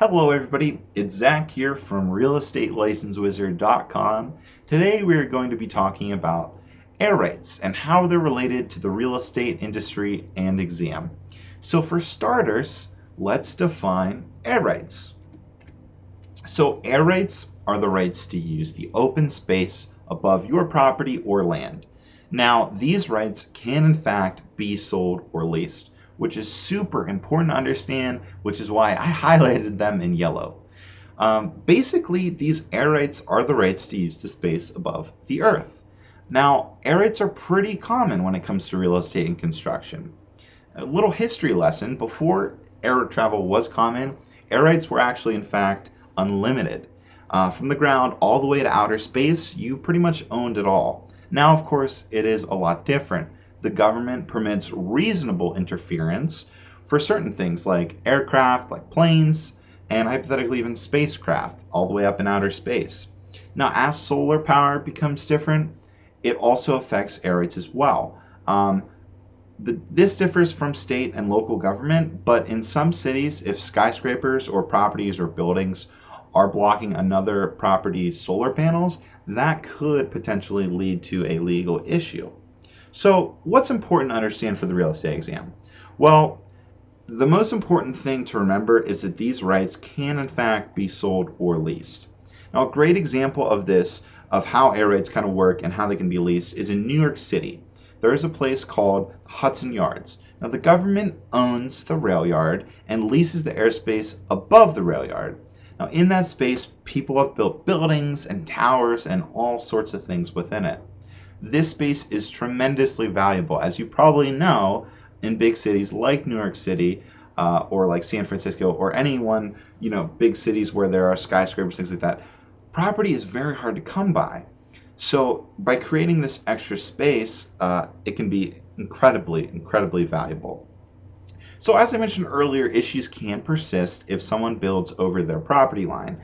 Hello everybody, it's Zach here from RealEstateLicenseWizard.com. Today we are going to be talking about air rights and how they're related to the real estate industry and exam. So for starters, let's define air rights. So air rights are the rights to use the open space above your property or land. Now, these rights can in fact be sold or leased, which is super important to understand, which is why I highlighted them in yellow. Basically, these air rights are the rights to use the space above the earth. Now, air rights are pretty common when it comes to real estate and construction. A little history lesson: before air travel was common, air rights were actually in fact unlimited. From the ground all the way to outer space, you pretty much owned it all. Now, of course, it is a lot different. The government permits reasonable interference for certain things like aircraft, like planes, and hypothetically even spacecraft, all the way up in outer space. Now, as solar power becomes different, it also affects air rights as well. This differs from state and local government, but in some cities, if skyscrapers or properties or buildings are blocking another property's solar panels, that could potentially lead to a legal issue. So, what's important to understand for the real estate exam? Well, the most important thing to remember is that these rights can in fact be sold or leased. Now, a great example of this, of how air rights kind of work and how they can be leased, is in New York City. There is a place called Hudson Yards. Now, the government owns the rail yard and leases the airspace above the rail yard. Now, in that space, people have built buildings and towers and all sorts of things within it. This space is tremendously valuable, as you probably know, in big cities like New York City or like San Francisco or anyone, big cities where there are skyscrapers, things like that. Property is very hard to come by. So by creating this extra space, it can be incredibly valuable. So as I mentioned earlier, issues can persist if someone builds over their property line,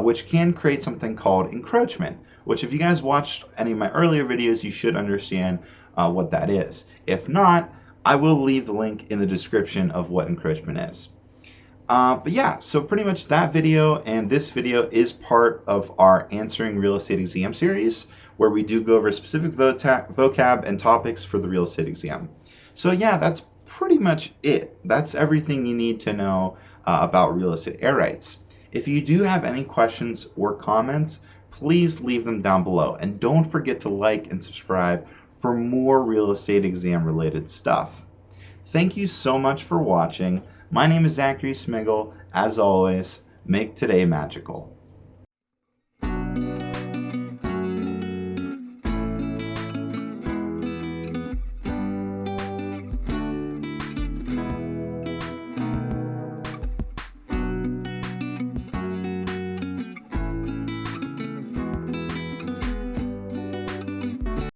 which can create something called encroachment, which if you guys watched any of my earlier videos, you should understand what that is. If not, I will leave the link in the description of what encroachment is. But yeah, so pretty much that video and this video is part of our Answering Real Estate Exam series, where we do go over specific vocab and topics for the real estate exam. So yeah, that's pretty much it. That's everything you need to know about real estate air rights. If you do have any questions or comments, please leave them down below. And don't forget to like and subscribe for more real estate exam related stuff. Thank you so much for watching. My name is Zachary Smiggle. As always, make today magical.